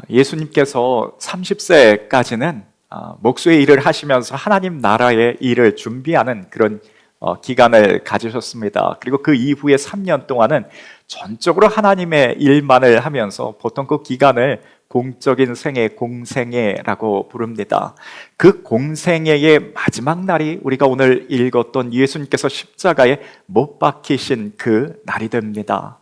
예수님께서 30세까지는 목수의 일을 하시면서 하나님 나라의 일을 준비하는 그런 기간을 가지셨습니다. 그리고 그 이후에 3년 동안은 전적으로 하나님의 일만을 하면서 보통 그 기간을 공적인 생애, 공생애라고 부릅니다. 그 공생애의 마지막 날이 우리가 오늘 읽었던 예수님께서 십자가에 못 박히신 그 날이 됩니다.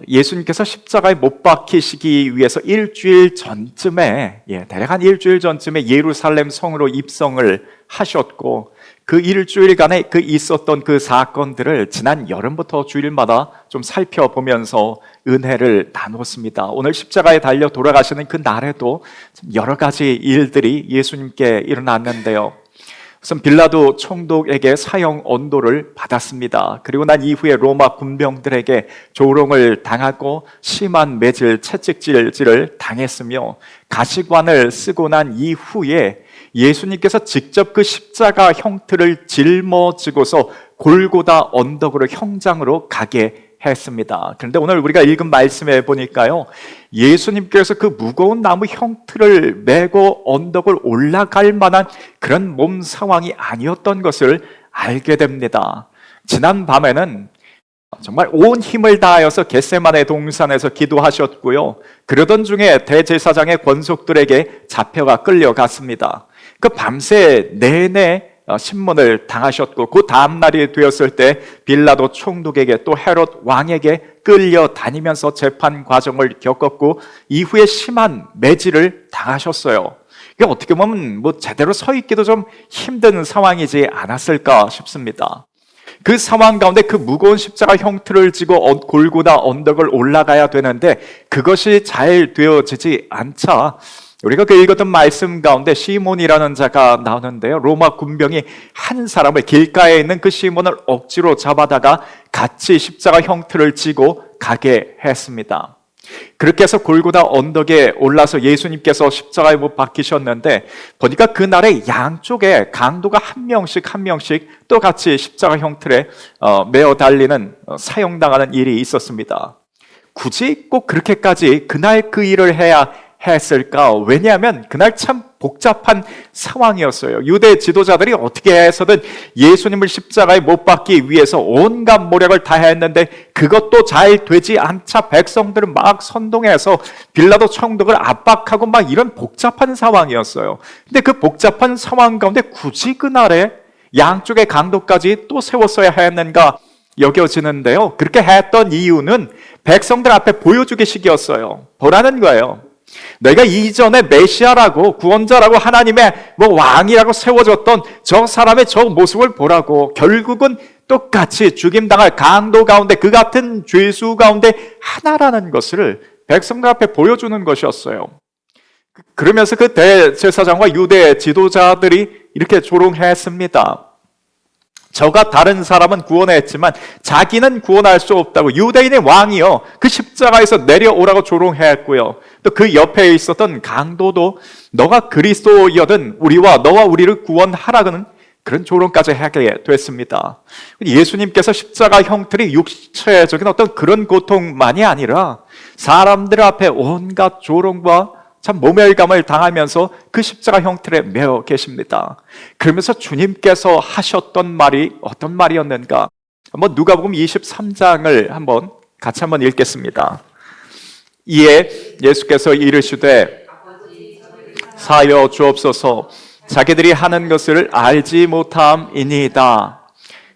예수님께서 십자가에 못 박히시기 위해서 일주일 전쯤에, 대략 한 일주일 전쯤에 예루살렘 성으로 입성을 하셨고, 그 일주일간에 있었던 그 사건들을 지난 여름부터 주일마다 좀 살펴보면서 은혜를 나눴습니다. 오늘 십자가에 달려 돌아가시는 그 날에도 여러 가지 일들이 예수님께 일어났는데요. 우선 빌라도 총독에게 사형 언도를 받았습니다. 그리고 난 이후에 로마 군병들에게 조롱을 당하고 심한 매질, 채찍질을 당했으며 가시관을 쓰고 난 이후에 예수님께서 직접 그 십자가 형틀을 짊어지고서 골고다 언덕으로 형장으로 가게 했습니다. 그런데 오늘 우리가 읽은 말씀에 보니까요, 예수님께서 그 무거운 나무 형틀을 메고 언덕을 올라갈 만한 그런 몸 상황이 아니었던 것을 알게 됩니다. 지난 밤에는 정말 온 힘을 다하여서 겟세마네 동산에서 기도하셨고요, 그러던 중에 대제사장의 권속들에게 잡혀가 끌려갔습니다. 그 밤새 내내 신문을 당하셨고, 그 다음날이 되었을 때 빌라도 총독에게 또 헤롯 왕에게 끌려다니면서 재판 과정을 겪었고, 이후에 심한 매질을 당하셨어요. 이게 어떻게 보면 제대로 서 있기도 좀 힘든 상황이지 않았을까 싶습니다. 그 상황 가운데 그 무거운 십자가 형틀을 지고 골고다 언덕을 올라가야 되는데 그것이 잘 되어지지 않자 우리가 그 읽었던 말씀 가운데 시몬이라는 자가 나오는데요, 로마 군병이 한 사람을, 길가에 있는 그 시몬을 억지로 잡아다가 같이 십자가 형틀을 지고 가게 했습니다. 그렇게 해서 골고다 언덕에 올라서 예수님께서 십자가에 못 박히셨는데, 보니까 그날에 양쪽에 강도가 한 명씩 또 같이 십자가 형틀에 메어 달리는, 사형당하는 일이 있었습니다. 굳이 꼭 그렇게까지 그날 그 일을 해야 했을까? 왜냐하면 그날 참 복잡한 상황이었어요. 유대 지도자들이 어떻게 해서든 예수님을 십자가에 못 박기 위해서 온갖 모략을 다 했는데 그것도 잘 되지 않자 백성들은 막 선동해서 빌라도 총독을 압박하고 막 이런 복잡한 상황이었어요. 근데 그 복잡한 상황 가운데 굳이 그날에 양쪽의 강도까지 또 세웠어야 했는가 여겨지는데요, 그렇게 했던 이유는 백성들 앞에 보여주기식이었어요. 보라는 거예요. 내가 이전에 메시아라고, 구원자라고, 하나님의 왕이라고 세워졌던 저 사람의 저 모습을 보라고. 결국은 똑같이 죽임당할 강도 가운데 그 같은 죄수 가운데 하나라는 것을 백성들 앞에 보여주는 것이었어요. 그러면서 그 대제사장과 유대 지도자들이 이렇게 조롱했습니다. 저가 다른 사람은 구원했지만 자기는 구원할 수 없다고, 유대인의 왕이요 그 십자가에서 내려오라고 조롱했고요, 또 그 옆에 있었던 강도도 너가 그리스도여든 너와 우리를 구원하라는 그런 조롱까지 하게 됐습니다. 예수님께서 십자가 형틀이 육체적인 어떤 그런 고통만이 아니라 사람들 앞에 온갖 조롱과 참 모멸감을 당하면서 그 십자가 형틀에 매어 계십니다. 그러면서 주님께서 하셨던 말이 어떤 말이었는가? 한번 누가복음 23장을 같이 한번 읽겠습니다. 이에 예수께서 이르시되 사여 주옵소서, 자기들이 하는 것을 알지 못함이니이다.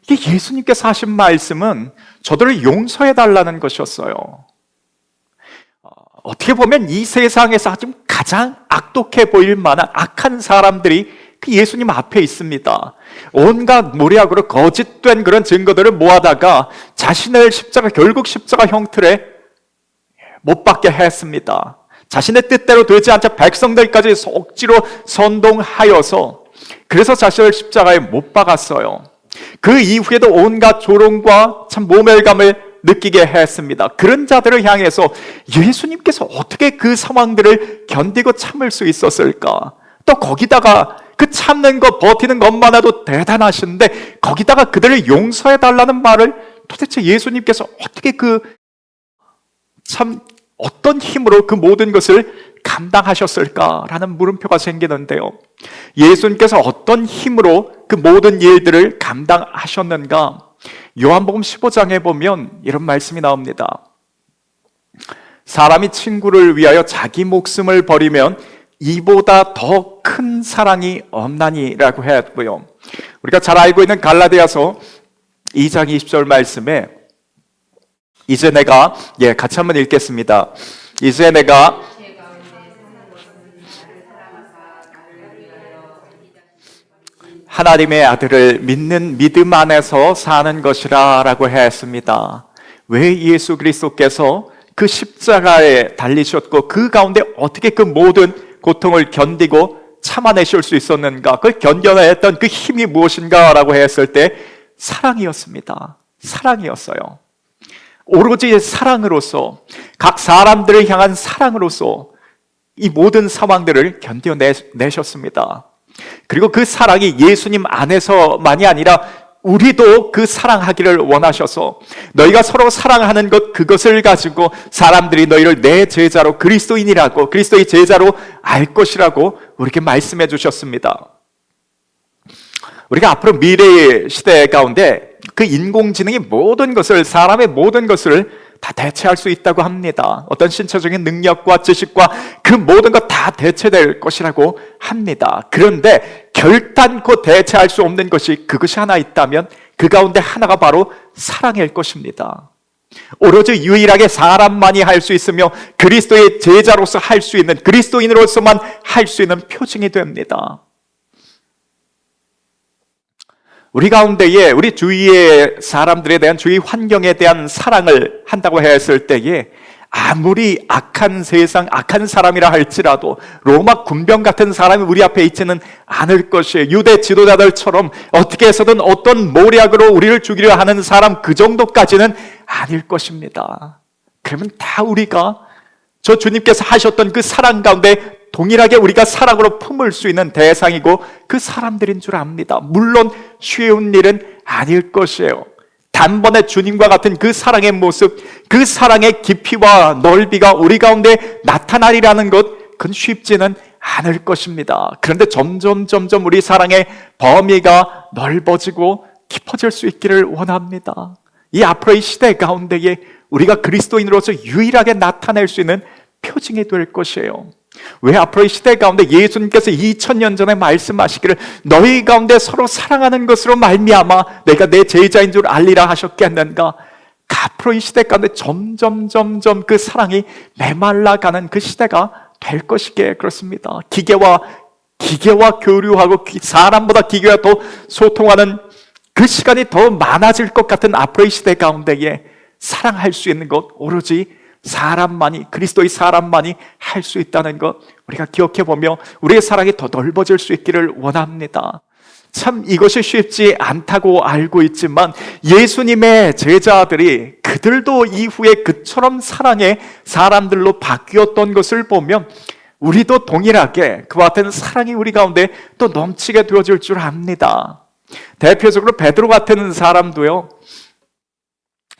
이게 예수님께서 하신 말씀은 저들을 용서해 달라는 것이었어요. 어떻게 보면 이 세상에서 가장 악독해 보일 만한 악한 사람들이 그 예수님 앞에 있습니다. 온갖 모략으로 거짓된 그런 증거들을 모아다가 자신을 결국 십자가 형틀에 못 박게 했습니다. 자신의 뜻대로 되지 않자 백성들까지 억지로 선동하여서 그래서 자신을 십자가에 못 박았어요. 그 이후에도 온갖 조롱과 참 모멸감을 느끼게 했습니다. 그런 자들을 향해서 예수님께서 어떻게 그 상황들을 견디고 참을 수 있었을까? 또 거기다가 그 참는 것, 버티는 것만 해도 대단하신데 거기다가 그들을 용서해 달라는 말을 도대체 예수님께서 어떻게 어떤 힘으로 그 모든 것을 감당하셨을까라는 물음표가 생기는데요. 예수님께서 어떤 힘으로 그 모든 일들을 감당하셨는가? 요한복음 15장에 보면 이런 말씀이 나옵니다. 사람이 친구를 위하여 자기 목숨을 버리면 이보다 더 큰 사랑이 없나니라고 했고요. 우리가 잘 알고 있는 갈라디아서 2장 20절 말씀에 이제 내가 같이 한번 읽겠습니다. 이제 내가 하나님의 아들을 믿는 믿음 안에서 사는 것이라 라고 했습니다. 왜 예수 그리스도께서 그 십자가에 달리셨고 그 가운데 어떻게 그 모든 고통을 견디고 참아내실 수 있었는가? 그걸 견뎌냈던 그 힘이 무엇인가? 라고 했을 때 사랑이었습니다. 사랑이었어요. 오로지 사랑으로서, 각 사람들을 향한 사랑으로서 이 모든 상황들을 견뎌내셨습니다. 그리고 그 사랑이 예수님 안에서만이 아니라 우리도 그 사랑하기를 원하셔서 너희가 서로 사랑하는 것, 그것을 가지고 사람들이 너희를 내 제자로, 그리스도인이라고, 그리스도의 제자로 알 것이라고 우리에게 말씀해 주셨습니다. 우리가 앞으로 미래의 시대 가운데 그 인공지능이 모든 것을, 사람의 모든 것을 다 대체할 수 있다고 합니다. 어떤 신체적인 능력과 지식과 그 모든 것 다 대체될 것이라고 합니다. 그런데 결단코 대체할 수 없는 것이, 그것이 하나 있다면 그 가운데 하나가 바로 사랑일 것입니다. 오로지 유일하게 사람만이 할 수 있으며 그리스도의 제자로서 할 수 있는, 그리스도인으로서만 할 수 있는 표징이 됩니다. 우리 가운데에 우리 주위의 사람들에 대한, 주위 환경에 대한 사랑을 한다고 했을 때에 아무리 악한 세상, 악한 사람이라 할지라도 로마 군병 같은 사람이 우리 앞에 있지는 않을 것이에요. 유대 지도자들처럼 어떻게 해서든 어떤 모략으로 우리를 죽이려 하는 사람, 그 정도까지는 아닐 것입니다. 그러면 다 우리가 저 주님께서 하셨던 그 사랑 가운데 동일하게 우리가 사랑으로 품을 수 있는 대상이고 그 사람들인 줄 압니다. 물론 쉬운 일은 아닐 것이에요. 단번에 주님과 같은 그 사랑의 모습, 그 사랑의 깊이와 넓이가 우리 가운데 나타나리라는 것, 그건 쉽지는 않을 것입니다. 그런데 점점 우리 사랑의 범위가 넓어지고 깊어질 수 있기를 원합니다. 이 앞으로의 시대 가운데에 우리가 그리스도인으로서 유일하게 나타낼 수 있는 표징이 될 것이에요. 왜 앞으로의 시대 가운데 예수님께서 2000년 전에 말씀하시기를 너희 가운데 서로 사랑하는 것으로 말미암아 내가 내 제자인 줄 알리라 하셨겠는가? 앞으로의 시대 가운데 점점 그 사랑이 메말라가는 그 시대가 될 것이기에 그렇습니다. 기계와 교류하고 사람보다 기계와 더 소통하는 그 시간이 더 많아질 것 같은 앞으로의 시대 가운데에 사랑할 수 있는 것, 오로지 사람만이, 그리스도의 사람만이 할 수 있다는 것, 우리가 기억해 보며 우리의 사랑이 더 넓어질 수 있기를 원합니다. 참 이것이 쉽지 않다고 알고 있지만 예수님의 제자들이 그들도 이후에 그처럼 사랑의 사람들로 바뀌었던 것을 보면 우리도 동일하게 그와 같은 사랑이 우리 가운데 또 넘치게 되어질 줄 압니다. 대표적으로 베드로 같은 사람도요,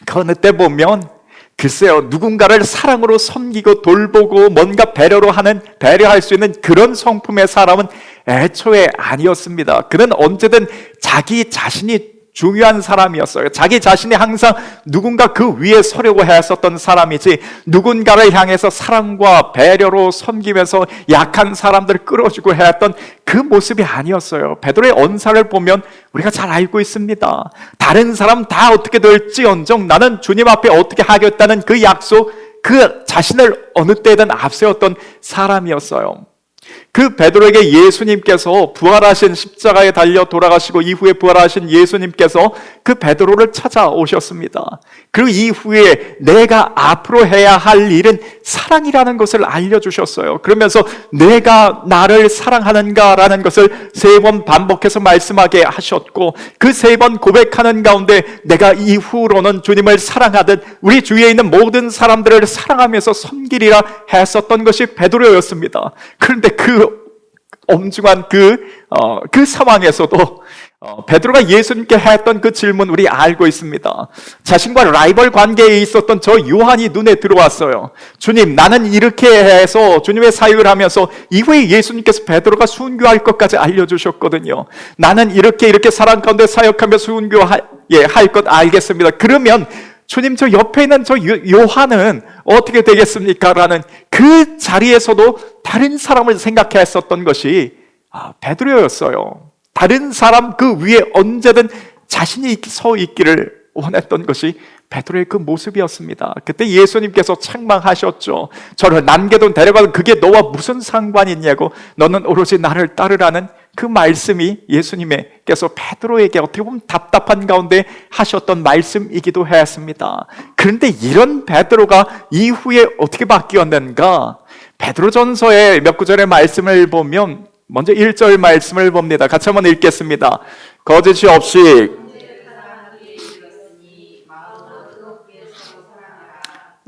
그 어느 때 보면 글쎄요, 누군가를 사랑으로 섬기고 돌보고 뭔가 배려할 수 있는 그런 성품의 사람은 애초에 아니었습니다. 그는 언제든 자기 자신이 중요한 사람이었어요. 자기 자신이 항상 누군가 그 위에 서려고 했었던 사람이지, 누군가를 향해서 사랑과 배려로 섬기면서 약한 사람들을 끌어주고 했던 그 모습이 아니었어요. 베드로의 언사를 보면 우리가 잘 알고 있습니다. 다른 사람 다 어떻게 될지언정 나는 주님 앞에 어떻게 하겠다는 그 약속, 그 자신을 어느 때든 앞세웠던 사람이었어요. 그 베드로에게 예수님께서 부활하신, 십자가에 달려 돌아가시고 이후에 부활하신 예수님께서 그 베드로를 찾아오셨습니다. 그 이후에 내가 앞으로 해야 할 일은 사랑이라는 것을 알려주셨어요. 그러면서 내가 나를 사랑하는가라는 것을 3번 반복해서 말씀하게 하셨고, 그 3번 고백하는 가운데 내가 이후로는 주님을 사랑하듯 우리 주위에 있는 모든 사람들을 사랑하면서 섬기리라 했었던 것이 베드로였습니다. 그런데 그 엄중한 그 상황에서도 베드로가 예수님께 했던 그 질문 우리 알고 있습니다. 자신과 라이벌 관계에 있었던 저 요한이 눈에 들어왔어요. 주님, 나는 이렇게 해서 주님의 사역을 하면서 이후에 예수님께서 베드로가 순교할 것까지 알려주셨거든요. 나는 이렇게 사랑 가운데 사역하며 순교할 것 알겠습니다. 그러면 주님, 저 옆에 있는 저 요한은 어떻게 되겠습니까? 라는 그 자리에서도 다른 사람을 생각했었던 것이 베드로였어요. 다른 사람 그 위에 언제든 자신이 서 있기를 원했던 것이 베드로의 그 모습이었습니다. 그때 예수님께서 책망하셨죠. 저를 남겨둔 데려가도 그게 너와 무슨 상관이 있냐고, 너는 오로지 나를 따르라는 그 말씀이 예수님께서 베드로에게 어떻게 보면 답답한 가운데 하셨던 말씀이기도 했습니다. 그런데 이런 베드로가 이후에 어떻게 바뀌었는가? 베드로전서의 몇 구절의 말씀을 보면 먼저 1절 말씀을 봅니다. 같이 한번 읽겠습니다. 거짓이 없이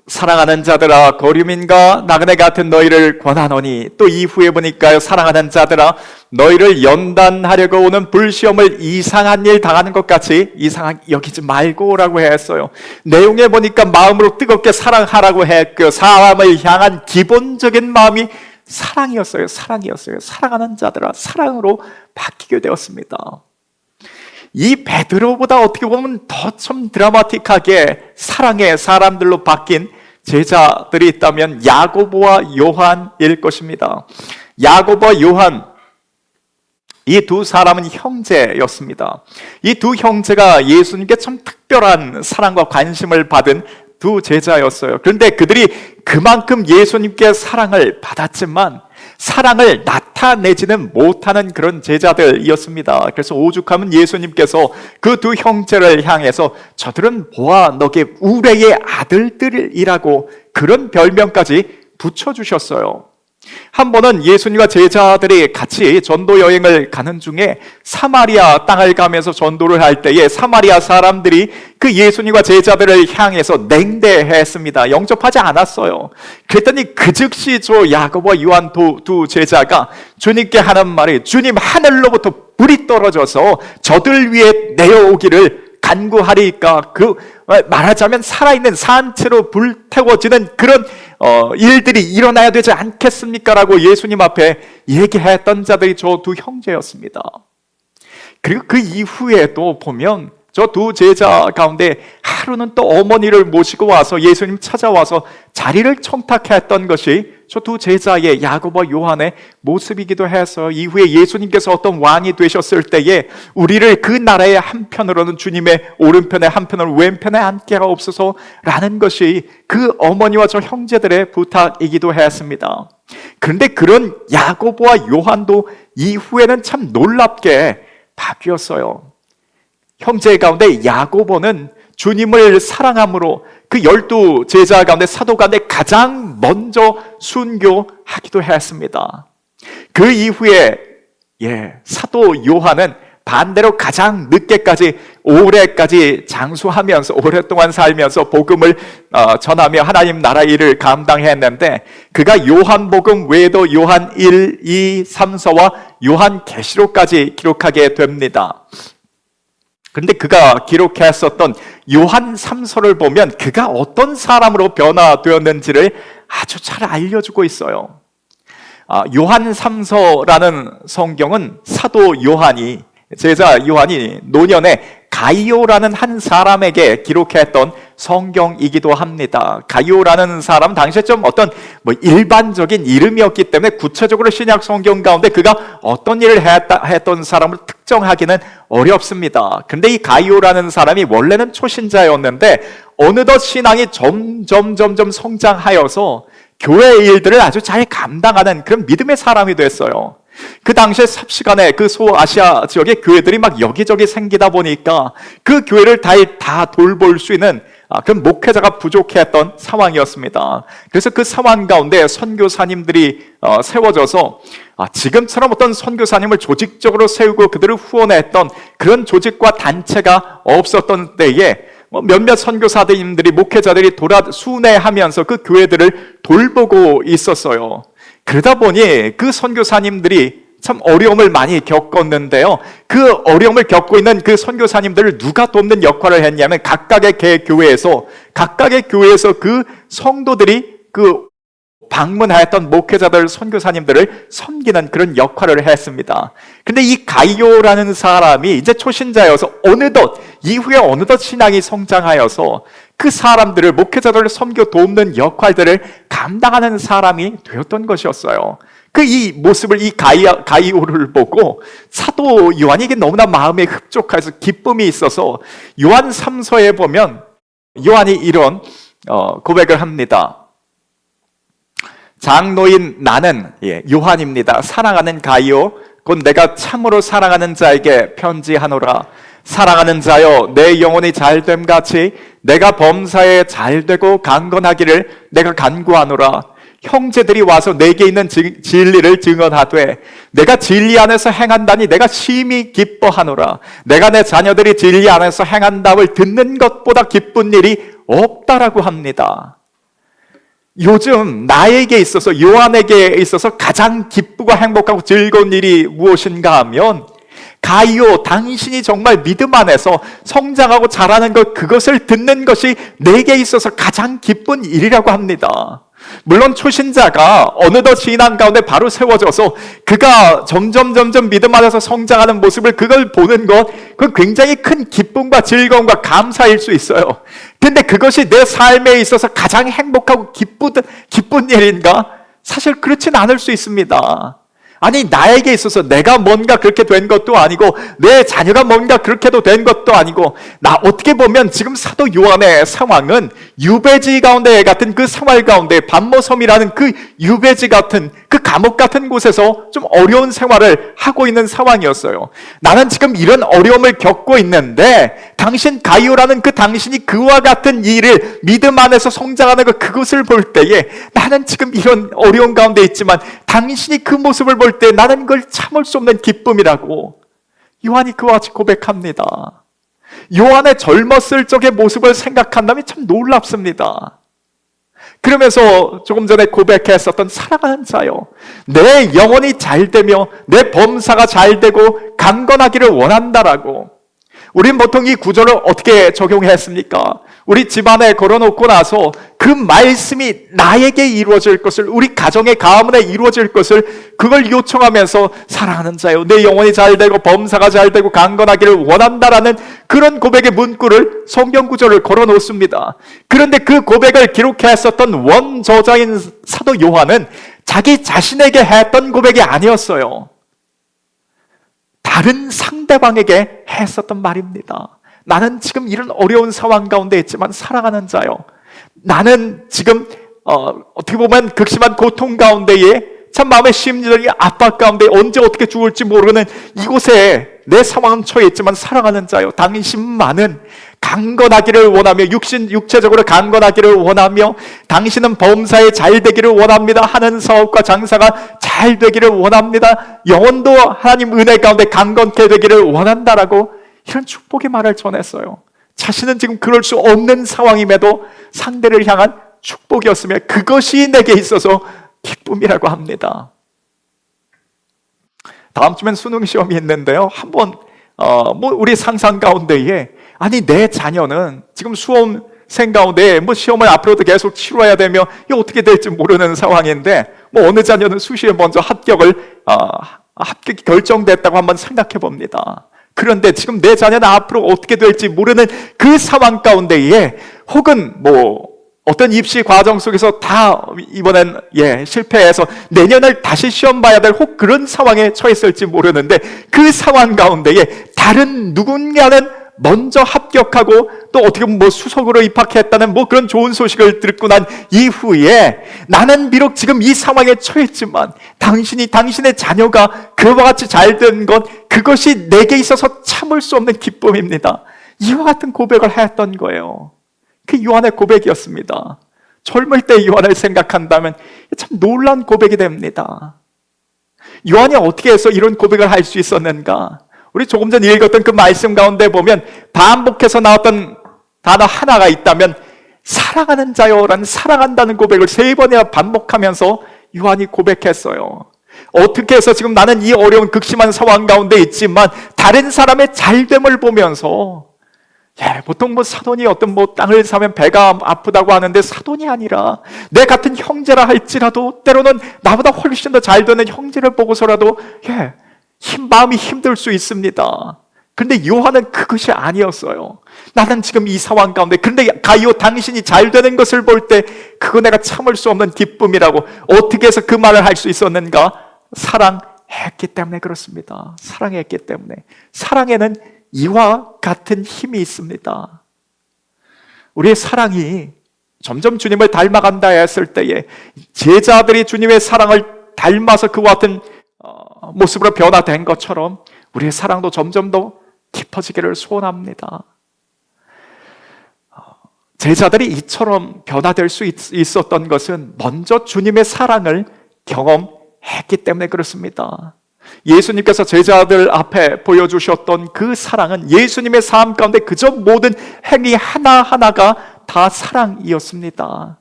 사랑하는 자들아, 거류민과 나그네 같은 너희를 권하노니, 또 이후에 보니까요, 사랑하는 자들아, 너희를 연단하려고 오는 불시험을 이상한 일 당하는 것 같이 이상하게 여기지 말고라고 했어요. 내용에 보니까 마음으로 뜨겁게 사랑하라고 했고, 사람을 향한 기본적인 마음이 사랑이었어요. 사랑하는 자들아, 사랑으로 바뀌게 되었습니다. 이 베드로보다 어떻게 보면 더 좀 드라마틱하게 사랑의 사람들로 바뀐 제자들이 있다면 야고보와 요한일 것입니다. 야고보와 요한, 이 두 사람은 형제였습니다. 이 두 형제가 예수님께 참 특별한 사랑과 관심을 받은 두 제자였어요. 그런데 그들이 그만큼 예수님께 사랑을 받았지만 사랑을 나타내지는 못하는 그런 제자들이었습니다. 그래서 오죽하면 예수님께서 그 두 형제를 향해서 저들은 보아 너게 우레의 아들들이라고 그런 별명까지 붙여주셨어요. 한 번은 예수님과 제자들이 같이 전도 여행을 가는 중에 사마리아 땅을 가면서 전도를 할 때에 사마리아 사람들이 그 예수님과 제자들을 향해서 냉대했습니다. 영접하지 않았어요. 그랬더니 그 즉시 저 야고보와 요한 두 제자가 주님께 하는 말이, 주님, 하늘로부터 불이 떨어져서 저들 위에 내려오기를 간구하리까, 말하자면 살아있는 산채로 불태워지는 그런 일들이 일어나야 되지 않겠습니까? 라고 예수님 앞에 얘기했던 자들이 저 두 형제였습니다. 그리고 그 이후에도 보면 저 두 제자 가운데 하루는 또 어머니를 모시고 와서 예수님 찾아와서 자리를 청탁했던 것이 저 두 제자의 야고보와 요한의 모습이기도 해서 이후에 예수님께서 어떤 왕이 되셨을 때에 우리를 그 나라의 한편으로는 주님의 오른편에 한편으로는 왼편에 앉게 하옵소서라는 것이 그 어머니와 저 형제들의 부탁이기도 했습니다. 그런데 그런 야고보와 요한도 이후에는 참 놀랍게 바뀌었어요. 형제 가운데 야고보는 주님을 사랑함으로 그 12 제자 가운데 사도 가운데 가장 먼저 순교하기도 했습니다. 그 이후에 사도 요한은 반대로 가장 늦게까지 오래까지 장수하면서 오랫동안 살면서 복음을 전하며 하나님 나라 일을 감당했는데 그가 요한복음 외에도 요한 1, 2, 3서와 요한 계시록까지 기록하게 됩니다. 그런데 그가 기록했었던 요한 3서를 보면 그가 어떤 사람으로 변화되었는지를 아주 잘 알려주고 있어요. 요한 3서라는 성경은 사도 요한이, 제자 요한이 노년에 가이오라는 한 사람에게 기록했던 성경이기도 합니다. 가이오라는 사람은 당시에 좀 어떤 일반적인 이름이었기 때문에 구체적으로 신약 성경 가운데 그가 어떤 일을 했던 사람을 특정하기는 어렵습니다. 그런데 이 가이오라는 사람이 원래는 초신자였는데 어느덧 신앙이 점점 성장하여서 교회의 일들을 아주 잘 감당하는 그런 믿음의 사람이 됐어요. 그 당시에 삽시간에 그 소아시아 지역의 교회들이 막 여기저기 생기다 보니까 그 교회를 다 돌볼 수 있는 그런 목회자가 부족했던 상황이었습니다. 그래서 그 상황 가운데 선교사님들이 세워져서 지금처럼 어떤 선교사님을 조직적으로 세우고 그들을 후원했던 그런 조직과 단체가 없었던 때에 몇몇 선교사님들이 목회자들이 순회하면서 그 교회들을 돌보고 있었어요. 그러다 보니 그 선교사님들이 참 어려움을 많이 겪었는데요. 그 어려움을 겪고 있는 그 선교사님들을 누가 돕는 역할을 했냐면 각각의 교회에서 그 성도들이 그 방문하였던 목회자들, 선교사님들을 섬기는 그런 역할을 했습니다. 근데 이 가이오라는 사람이 이제 초신자여서 이후에 어느덧 신앙이 성장하여서 그 사람들을, 목회자들을 섬겨 돕는 역할들을 감당하는 사람이 되었던 것이었어요. 이 모습을, 이 가이오를 보고 사도 요한에게 너무나 마음에 흡족해서 기쁨이 있어서 요한 3서에 보면 요한이 이런 고백을 합니다. 장로인 나는 요한입니다. 사랑하는 가이오 곧 내가 참으로 사랑하는 자에게 편지하노라. 사랑하는 자여, 내 영혼이 잘됨 같이 내가 범사에 잘되고 강건하기를 내가 간구하노라. 형제들이 와서 내게 있는 진리를 증언하되 내가 진리 안에서 행한다니 내가 심히 기뻐하노라. 내가 내 자녀들이 진리 안에서 행한다를 듣는 것보다 기쁜 일이 없다라고 합니다. 요즘 나에게 있어서, 요한에게 있어서 가장 기쁘고 행복하고 즐거운 일이 무엇인가 하면 가이오, 당신이 정말 믿음 안에서 성장하고 자라는 것, 그것을 듣는 것이 내게 있어서 가장 기쁜 일이라고 합니다. 물론 초신자가 어느덧 신앙 가운데 바로 세워져서 그가 점점 믿음 안에서 성장하는 모습을 그걸 보는 것, 그건 굉장히 큰 기쁨과 즐거움과 감사일 수 있어요. 근데 그것이 내 삶에 있어서 가장 행복하고 기쁜 일인가? 사실 그렇진 않을 수 있습니다. 아니, 나에게 있어서 내가 뭔가 그렇게 된 것도 아니고 내 자녀가 뭔가 그렇게도 된 것도 아니고, 어떻게 보면 지금 사도 요한의 상황은 유배지 가운데 같은 그 생활 가운데, 반모섬이라는 그 유배지 같은 그 감옥 같은 곳에서 좀 어려운 생활을 하고 있는 상황이었어요. 나는 지금 이런 어려움을 겪고 있는데 당신 가이오라는 그 당신이 그와 같은 일을 믿음 안에서 성장하는 그것을 볼 때에 나는 지금 이런 어려운 가운데 있지만 당신이 그 모습을 볼 때 나는 그걸 참을 수 없는 기쁨이라고 요한이 그와 같이 고백합니다. 요한의 젊었을 적의 모습을 생각한다면 참 놀랍습니다. 그러면서 조금 전에 고백했었던 사랑하는 자요, 내 영혼이 잘되며 내 범사가 잘되고 강건하기를 원한다라고. 우린 보통 이 구절을 어떻게 적용했습니까? 우리 집안에 걸어놓고 나서 그 말씀이 나에게 이루어질 것을, 우리 가정의 가문에 이루어질 것을 그걸 요청하면서 사랑하는 자요, 내 영혼이 잘되고 범사가 잘되고 강건하기를 원한다라는 그런 고백의 문구를, 성경 구절을 걸어놓습니다. 그런데 그 고백을 기록했었던 원저자인 사도 요한은 자기 자신에게 했던 고백이 아니었어요. 다른 상대방에게 했었던 말입니다. 나는 지금 이런 어려운 상황 가운데 있지만 사랑하는 자요, 나는 지금 어떻게 보면 극심한 고통 가운데에 참 마음의 심리적인 압박 가운데 언제 어떻게 죽을지 모르는 이곳에 내 상황은 처해 있지만 사랑하는 자요, 당신만은 강건하기를 원하며, 육체적으로 강건하기를 원하며, 당신은 범사에 잘 되기를 원합니다. 하는 사업과 장사가 잘 되기를 원합니다. 영혼도 하나님 은혜 가운데 강건케 되기를 원한다라고 이런 축복의 말을 전했어요. 자신은 지금 그럴 수 없는 상황임에도 상대를 향한 축복이었으며 그것이 내게 있어서 기쁨이라고 합니다. 다음 주면 수능 시험이 있는데요, 한번 우리 상상 가운데에, 아니 내 자녀는 지금 수험생 가운데 시험을 앞으로도 계속 치러야 되며 이게 어떻게 될지 모르는 상황인데, 어느 자녀는 수시에 먼저 합격이 결정됐다고 한번 생각해 봅니다. 그런데 지금 내 자녀는 앞으로 어떻게 될지 모르는 그 상황 가운데에, 혹은 어떤 입시 과정 속에서 다 이번엔 실패해서 내년을 다시 시험 봐야 될 그런 상황에 처했을지 모르는데, 그 상황 가운데에 다른 누군가는 먼저 합격하고 또 어떻게 보면 수석으로 입학했다는 그런 좋은 소식을 듣고 난 이후에 나는 비록 지금 이 상황에 처했지만 당신의 자녀가 그와 같이 잘 된 것, 그것이 내게 있어서 참을 수 없는 기쁨입니다. 이와 같은 고백을 했던 거예요. 그 요한의 고백이었습니다. 젊을 때 요한을 생각한다면 참 놀라운 고백이 됩니다. 요한이 어떻게 해서 이런 고백을 할 수 있었는가? 우리 조금 전 읽었던 그 말씀 가운데 보면 반복해서 나왔던 단어 하나가 있다면 사랑하는 자요라는, 사랑한다는 고백을 3번이나 반복하면서 요한이 고백했어요. 어떻게 해서 지금 나는 이 어려운 극심한 상황 가운데 있지만 다른 사람의 잘됨을 보면서 보통 사돈이 어떤 땅을 사면 배가 아프다고 하는데 사돈이 아니라 내 같은 형제라 할지라도 때로는 나보다 훨씬 더 잘 되는 형제를 보고서라도 마음이 힘들 수 있습니다. 그런데 요한은 그것이 아니었어요. 나는 지금 이 상황 가운데, 그런데 가이오 당신이 잘 되는 것을 볼 때 그거 내가 참을 수 없는 기쁨이라고. 어떻게 해서 그 말을 할 수 있었는가? 사랑했기 때문에 그렇습니다. 사랑했기 때문에. 사랑에는 이와 같은 힘이 있습니다. 우리의 사랑이 점점 주님을 닮아간다 했을 때에 제자들이 주님의 사랑을 닮아서 그와 같은 모습으로 변화된 것처럼 우리의 사랑도 점점 더 깊어지기를 소원합니다. 제자들이 이처럼 변화될 수 있었던 것은 먼저 주님의 사랑을 경험했기 때문에 그렇습니다. 예수님께서 제자들 앞에 보여주셨던 그 사랑은 예수님의 삶 가운데 그저 모든 행위 하나하나가 다 사랑이었습니다.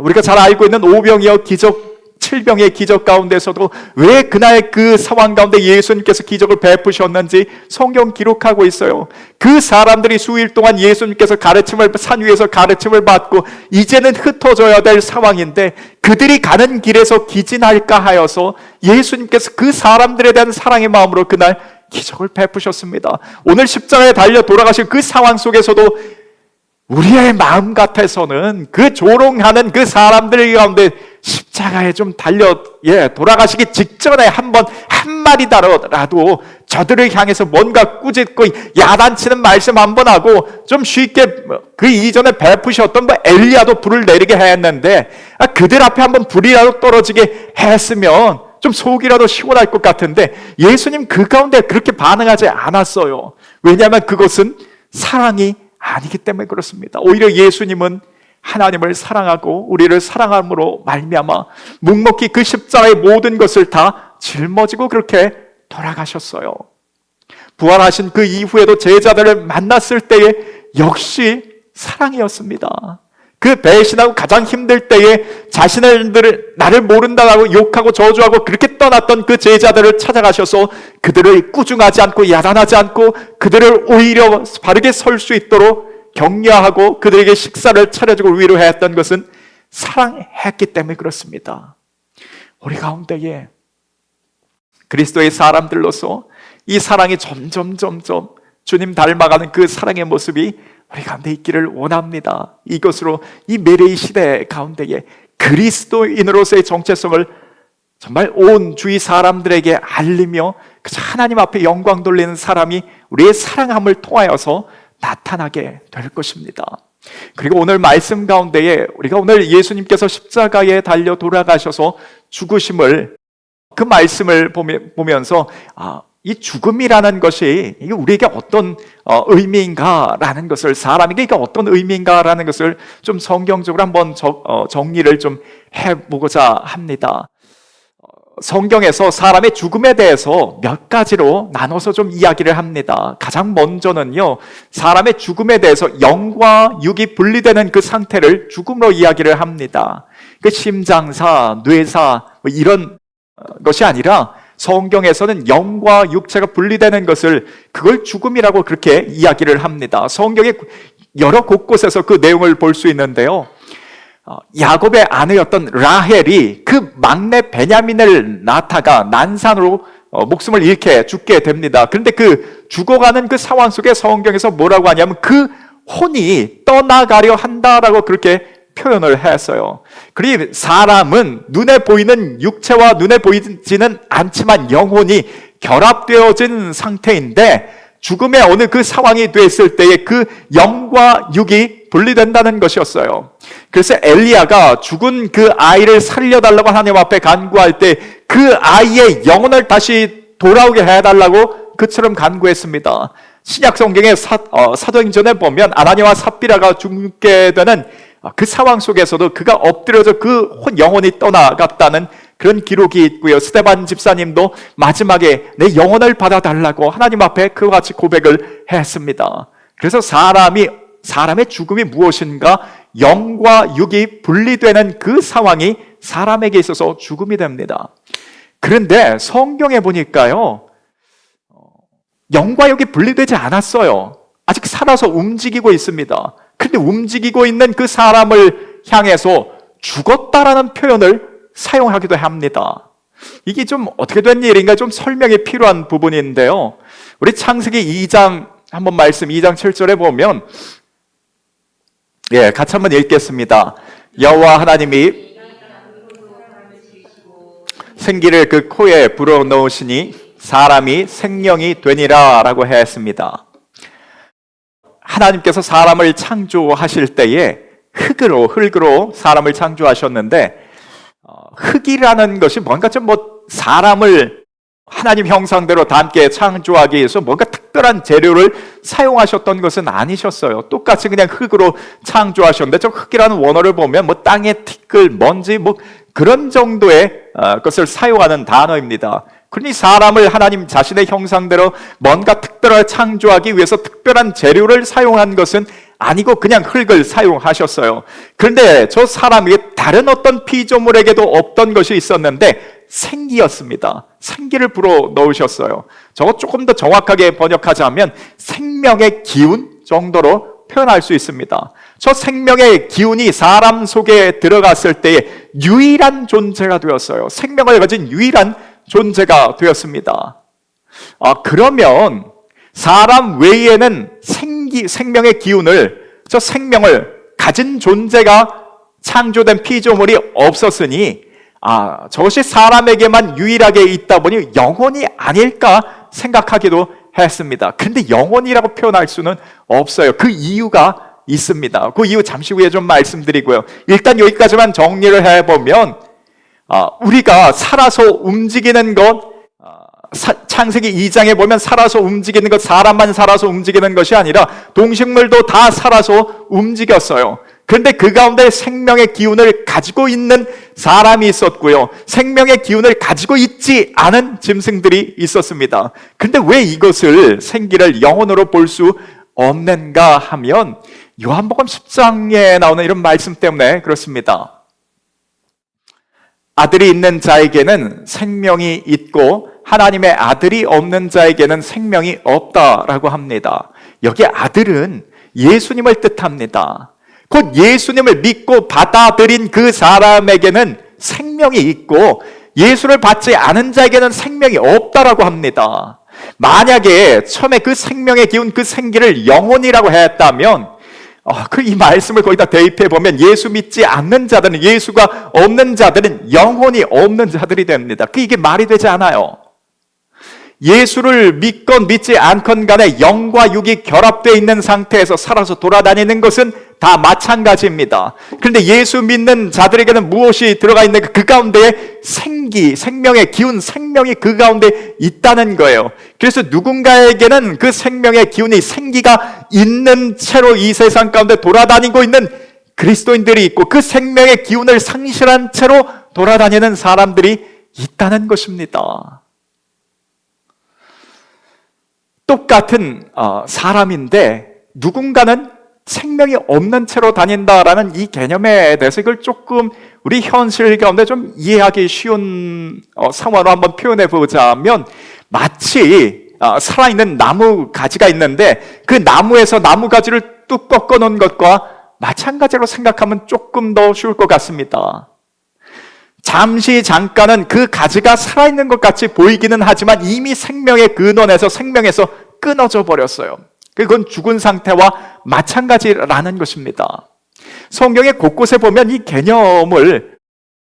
우리가 잘 알고 있는 오병이어 기적, 7병의 기적 가운데서도 왜 그날 그 상황 가운데 예수님께서 기적을 베푸셨는지 성경 기록하고 있어요. 그 사람들이 수일 동안 예수님께서 산 위에서 가르침을 받고 이제는 흩어져야 될 상황인데 그들이 가는 길에서 기진할까 하여서 예수님께서 그 사람들에 대한 사랑의 마음으로 그날 기적을 베푸셨습니다. 오늘 십자가에 달려 돌아가신 그 상황 속에서도 우리의 마음 같아서는 그 조롱하는 그 사람들 가운데 십자가에 좀 달려 돌아가시기 직전에 한마디다라도 저들을 향해서 뭔가 꾸짖고 야단치는 말씀 한번 하고 좀 쉽게 그 이전에 베푸셨던 엘리야도 불을 내리게 했는데 그들 앞에 한번 불이라도 떨어지게 했으면 좀 속이라도 시원할 것 같은데 예수님 그 가운데 그렇게 반응하지 않았어요. 왜냐하면 그것은 사랑이 아니기 때문에 그렇습니다. 오히려 예수님은 하나님을 사랑하고 우리를 사랑함으로 말미암아 묵묵히 그 십자가의 모든 것을 다 짊어지고 그렇게 돌아가셨어요. 부활하신 그 이후에도 제자들을 만났을 때에 역시 사랑이었습니다. 그 배신하고 가장 힘들 때에 나를 모른다고 욕하고 저주하고 그렇게 떠났던 그 제자들을 찾아가셔서 그들을 꾸중하지 않고 야단하지 않고 그들을 오히려 바르게 설 수 있도록 격려하고 그들에게 식사를 차려주고 위로했던 것은 사랑했기 때문에 그렇습니다. 우리 가운데에 그리스도의 사람들로서 이 사랑이 점점 주님 닮아가는 그 사랑의 모습이 우리 가운데 있기를 원합니다. 이것으로 이 메레이 시대 가운데에 그리스도인으로서의 정체성을 정말 온 주위 사람들에게 알리며 하나님 앞에 영광 돌리는 사람이 우리의 사랑함을 통하여서 나타나게 될 것입니다. 그리고 오늘 말씀 가운데에 우리가 오늘 예수님께서 십자가에 달려 돌아가셔서 죽으심을 그 말씀을 보면서 이 죽음이라는 것이 이게 우리에게 어떤 의미인가라는 것을 사람에게 이게 어떤 의미인가라는 것을 좀 성경적으로 한번 정리를 좀 해보고자 합니다. 성경에서 사람의 죽음에 대해서 몇 가지로 나눠서 좀 이야기를 합니다. 가장 먼저는요, 사람의 죽음에 대해서 영과 육이 분리되는 그 상태를 죽음으로 이야기를 합니다. 그 심장사, 뇌사 이런 것이 아니라 성경에서는 영과 육체가 분리되는 것을 그걸 죽음이라고 그렇게 이야기를 합니다. 성경의 여러 곳곳에서 그 내용을 볼 수 있는데요. 야곱의 아내였던 라헬이 그 막내 베냐민을 낳다가 난산으로 목숨을 잃게 죽게 됩니다. 그런데 그 죽어가는 그 상황 속에 성경에서 뭐라고 하냐면 그 혼이 떠나가려 한다라고 그렇게 표현을 했어요. 그리고 사람은 눈에 보이는 육체와 눈에 보이지는 않지만 영혼이 결합되어진 상태인데 죽음의 어느 그 상황이 됐을 때에 그 영과 육이 분리된다는 것이었어요. 그래서 엘리야가 죽은 그 아이를 살려달라고 하나님 앞에 간구할 때 그 아이의 영혼을 다시 돌아오게 해달라고 그처럼 간구했습니다. 신약 성경의 사도행전에 보면 아나니와 삽비라가 죽게 되는 그 상황 속에서도 그가 엎드려져 그 영혼이 떠나갔다는 그런 기록이 있고요. 스데반 집사님도 마지막에 내 영혼을 받아달라고 하나님 앞에 그와 같이 고백을 했습니다. 그래서 사람의 죽음이 무엇인가? 영과 육이 분리되는 그 상황이 사람에게 있어서 죽음이 됩니다. 그런데 성경에 보니까요, 영과 육이 분리되지 않았어요. 아직 살아서 움직이고 있습니다. 그런데 움직이고 있는 그 사람을 향해서 죽었다라는 표현을 사용하기도 합니다. 이게 좀 어떻게 된 일인가 좀 설명이 필요한 부분인데요. 우리 창세기 2장 한번 말씀 2장 7절에 보면 같이 한번 읽겠습니다. 여호와 하나님이 생기를 그 코에 불어넣으시니 사람이 생명이 되니라 라고 했습니다. 하나님께서 사람을 창조하실 때에 흙으로 사람을 창조하셨는데 흙이라는 것이 뭔가 좀 사람을 하나님 형상대로 닮게 창조하기 위해서 뭔가 특별한 재료를 사용하셨던 것은 아니셨어요. 똑같이 그냥 흙으로 창조하셨는데 저 흙이라는 원어를 보면 땅의 티끌, 먼지 그런 정도의 것을 사용하는 단어입니다. 그러니 사람을 하나님 자신의 형상대로 뭔가 특별하게 창조하기 위해서 특별한 재료를 사용한 것은 아니고 그냥 흙을 사용하셨어요. 그런데 저 사람에게 다른 어떤 피조물에게도 없던 것이 있었는데 생기였습니다. 생기를 불어 넣으셨어요. 저거 조금 더 정확하게 번역하자면 생명의 기운 정도로 표현할 수 있습니다. 저 생명의 기운이 사람 속에 들어갔을 때에 유일한 존재가 되었어요. 생명을 가진 유일한 존재가 되었습니다. 그러면 사람 외에는 생명의 기운을, 저 생명을 가진 존재가 창조된 피조물이 없었으니 저것이 사람에게만 유일하게 있다 보니 영혼이 아닐까 생각하기도 했습니다. 그런데 영혼이라고 표현할 수는 없어요. 그 이유가 있습니다. 그 이유 잠시 후에 좀 말씀드리고요. 일단 여기까지만 정리를 해보면 우리가 살아서 움직이는 것, 창세기 2장에 보면 살아서 움직이는 것, 사람만 살아서 움직이는 것이 아니라 동식물도 다 살아서 움직였어요. 그런데 그 가운데 생명의 기운을 가지고 있는 사람이 있었고요, 생명의 기운을 가지고 있지 않은 짐승들이 있었습니다. 그런데 왜 이것을 생기를 영혼으로 볼 수 없는가 하면 요한복음 10장에 나오는 이런 말씀 때문에 그렇습니다. 아들이 있는 자에게는 생명이 있고 하나님의 아들이 없는 자에게는 생명이 없다라고 합니다. 여기 아들은 예수님을 뜻합니다. 곧 예수님을 믿고 받아들인 그 사람에게는 생명이 있고 예수를 받지 않은 자에게는 생명이 없다라고 합니다. 만약에 처음에 그 생명의 기운, 그 생기를 영혼이라고 했다면 이 말씀을 거기다 대입해 보면 예수 믿지 않는 자들은, 예수가 없는 자들은 영혼이 없는 자들이 됩니다. 이게 말이 되지 않아요. 예수를 믿건 믿지 않건 간에 영과 육이 결합되어 있는 상태에서 살아서 돌아다니는 것은 다 마찬가지입니다. 그런데 예수 믿는 자들에게는 무엇이 들어가 있는 그 가운데에 생명의 기운, 생명이 그 가운데 있다는 거예요. 그래서 누군가에게는 그 생명의 기운이, 생기가 있는 채로 이 세상 가운데 돌아다니고 있는 그리스도인들이 있고, 그 생명의 기운을 상실한 채로 돌아다니는 사람들이 있다는 것입니다. 똑같은 사람인데 누군가는 생명이 없는 채로 다닌다라는 이 개념에 대해서 이걸 조금 우리 현실 가운데 좀 이해하기 쉬운 상황으로 한번 표현해 보자면, 마치 살아있는 나무 가지가 있는데 그 나무에서 나무 가지를 뚝 꺾어 놓은 것과 마찬가지로 생각하면 조금 더 쉬울 것 같습니다. 잠깐은 그 가지가 살아있는 것 같이 보이기는 하지만 이미 생명의 근원에서, 생명에서 끊어져 버렸어요. 그건 죽은 상태와 마찬가지라는 것입니다. 성경의 곳곳에 보면 이 개념을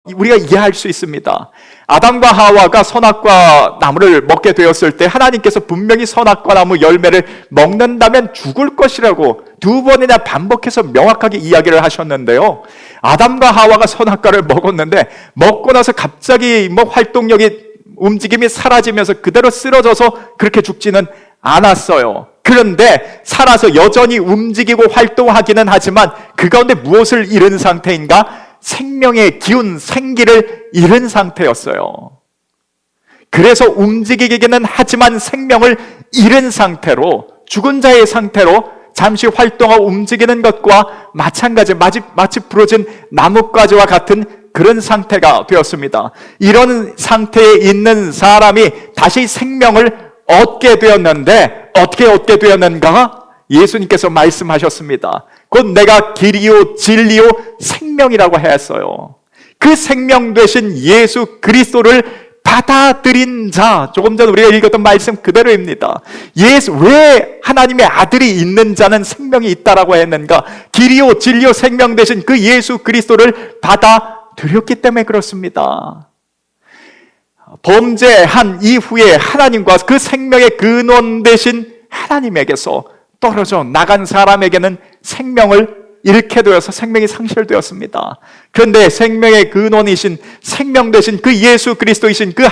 우리가 이해할 수 있습니다. 아담과 하와가 선악과 나무를 먹게 되었을 때 하나님께서 분명히 선악과 나무 열매를 먹는다면 죽을 것이라고 2번이나 반복해서 명확하게 이야기를 하셨는데요. 아담과 하와가 선악과를 먹었는데 먹고 나서 갑자기 활동력이, 움직임이 사라지면서 그대로 쓰러져서 그렇게 죽지는 않았어요. 그런데 살아서 여전히 움직이고 활동하기는 하지만 그 가운데 무엇을 잃은 상태인가? 생명의 기운, 생기를 잃은 상태였어요. 그래서 움직이기는 하지만 생명을 잃은 상태로, 죽은 자의 상태로 잠시 활동하고 움직이는 것과 마찬가지, 마치 부러진 나뭇가지와 같은 그런 상태가 되었습니다. 이런 상태에 있는 사람이 다시 생명을 얻게 되었는데 어떻게 얻게 되었는가? 예수님께서 말씀하셨습니다. 곧 내가 길이요 진리요 생명이라고 했어요. 그 생명 되신 예수 그리스도를 받아들인 자, 조금 전 우리가 읽었던 말씀 그대로입니다. 왜 하나님의 아들이 있는 자는 생명이 있다라고 했는가? 길이요 진리요 생명 되신 그 예수 그리스도를 받아들였기 때문에 그렇습니다. 범죄한 이후에 하나님과 그 생명의 근원 되신 하나님에게서 떨어져 나간 사람에게는 생명을 잃게 되어서 생명이 상실되었습니다. 그런데 생명의 근원이신 생명 되신 그 예수 그리스도이신 그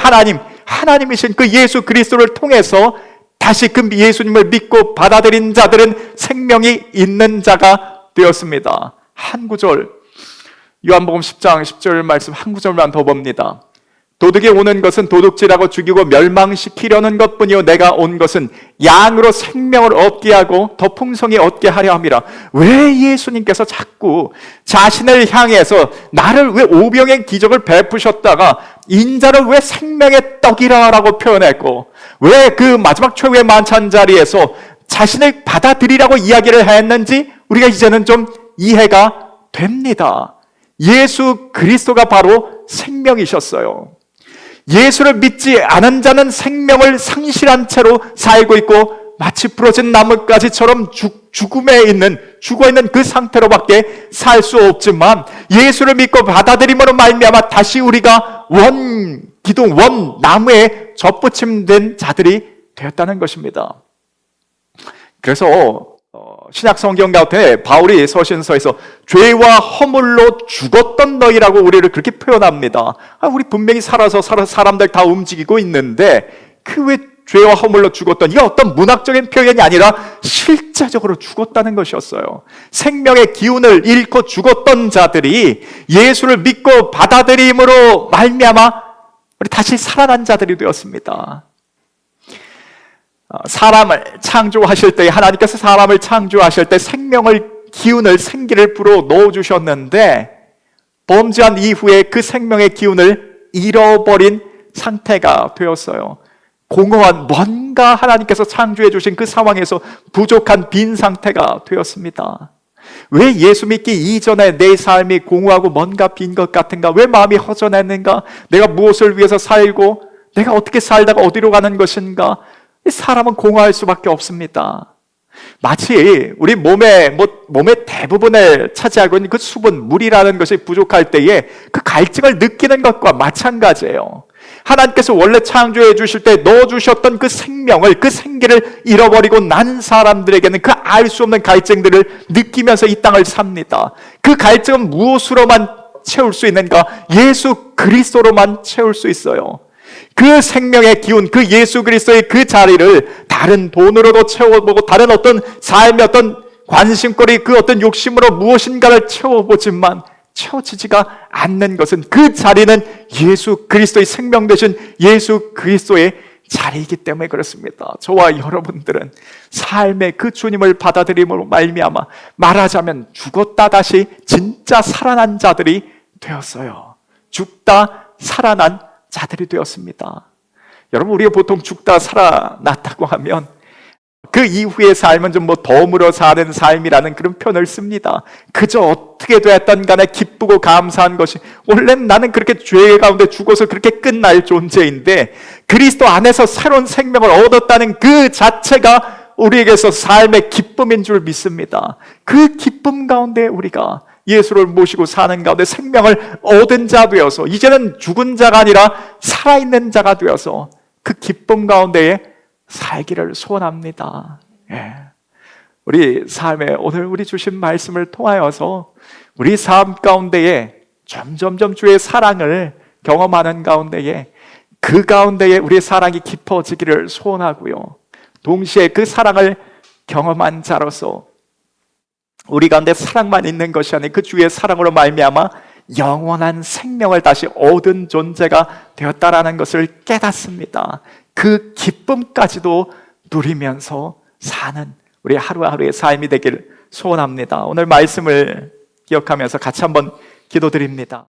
하나님이신 그 예수 그리스도를 통해서 다시 그 예수님을 믿고 받아들인 자들은 생명이 있는 자가 되었습니다. 한 구절, 요한복음 10장 10절 말씀 한 구절만 더 봅니다. 도둑이 오는 것은 도둑질하고 죽이고 멸망시키려는 것뿐이요 내가 온 것은 양으로 생명을 얻게 하고 더 풍성히 얻게 하려 함이라. 왜 예수님께서 자꾸 자신을 향해서 나를 왜 오병의 기적을 베푸셨다가 인자를 왜 생명의 떡이라고 표현했고 왜 그 마지막 최후의 만찬 자리에서 자신을 받아들이라고 이야기를 했는지 우리가 이제는 좀 이해가 됩니다. 예수 그리스도가 바로 생명이셨어요. 예수를 믿지 않은 자는 생명을 상실한 채로 살고 있고 마치 부러진 나뭇가지처럼 죽어있는 그 상태로밖에 살 수 없지만 예수를 믿고 받아들임으로 말미암아 다시 우리가 기둥 나무에 접붙임된 자들이 되었다는 것입니다. 그래서 신약 성경 가운데 바울이 서신서에서 죄와 허물로 죽었던 너희라고 우리를 그렇게 표현합니다. 우리 분명히 살아서 사람들 다 움직이고 있는데 그 왜 죄와 허물로 죽었던, 이게 어떤 문학적인 표현이 아니라 실제적으로 죽었다는 것이었어요. 생명의 기운을 잃고 죽었던 자들이 예수를 믿고 받아들임으로 말미암아 우리 다시 살아난 자들이 되었습니다. 사람을 창조하실 때, 하나님께서 사람을 창조하실 때 기운을, 생기를 불어 넣어주셨는데 범죄한 이후에 그 생명의 기운을 잃어버린 상태가 되었어요. 공허한 뭔가 하나님께서 창조해 주신 그 상황에서 부족한 빈 상태가 되었습니다. 왜 예수 믿기 이전에 내 삶이 공허하고 뭔가 빈 것 같은가? 왜 마음이 허전했는가? 내가 무엇을 위해서 살고 내가 어떻게 살다가 어디로 가는 것인가? 사람은 공허할 수밖에 없습니다. 마치 우리 몸의 대부분을 차지하고 있는 그 수분, 물이라는 것이 부족할 때에 그 갈증을 느끼는 것과 마찬가지예요. 하나님께서 원래 창조해 주실 때 넣어주셨던 그 생명을, 그 생기를 잃어버리고 난 사람들에게는 그 알 수 없는 갈증들을 느끼면서 이 땅을 삽니다. 그 갈증은 무엇으로만 채울 수 있는가? 예수 그리스도로만 채울 수 있어요. 그 생명의 기운, 그 예수 그리스도의 그 자리를 다른 돈으로도 채워보고 다른 어떤 삶의 어떤 관심거리, 그 어떤 욕심으로 무엇인가를 채워보지만 채워지지가 않는 것은 그 자리는 예수 그리스도의 생명 되신 예수 그리스도의 자리이기 때문에 그렇습니다. 저와 여러분들은 삶의 그 주님을 받아들임으로 말미암아 말하자면 죽었다 다시 진짜 살아난 자들이 되었어요. 죽다 살아난 자들이 되었습니다. 여러분, 우리가 보통 죽다 살아났다고 하면 그 이후의 삶은 좀 덤으로 사는 삶이라는 그런 표현을 씁니다. 그저 어떻게 됐든 간에 기쁘고 감사한 것이, 원래는 나는 그렇게 죄 가운데 죽어서 그렇게 끝날 존재인데 그리스도 안에서 새로운 생명을 얻었다는 그 자체가 우리에게서 삶의 기쁨인 줄 믿습니다. 그 기쁨 가운데 우리가 예수를 모시고 사는 가운데 생명을 얻은 자 되어서 이제는 죽은 자가 아니라 살아있는 자가 되어서 그 기쁨 가운데에 살기를 소원합니다. 우리 삶에 오늘 우리 주신 말씀을 통하여서 우리 삶 가운데에 점점점 주의 사랑을 경험하는 가운데에 그 가운데에 우리의 사랑이 깊어지기를 소원하고요. 동시에 그 사랑을 경험한 자로서 우리 가운데 사랑만 있는 것이 아닌 그 주의 사랑으로 말미암아 영원한 생명을 다시 얻은 존재가 되었다라는 것을 깨닫습니다. 그 기쁨까지도 누리면서 사는 우리 하루하루의 삶이 되기를 소원합니다. 오늘 말씀을 기억하면서 같이 한번 기도드립니다.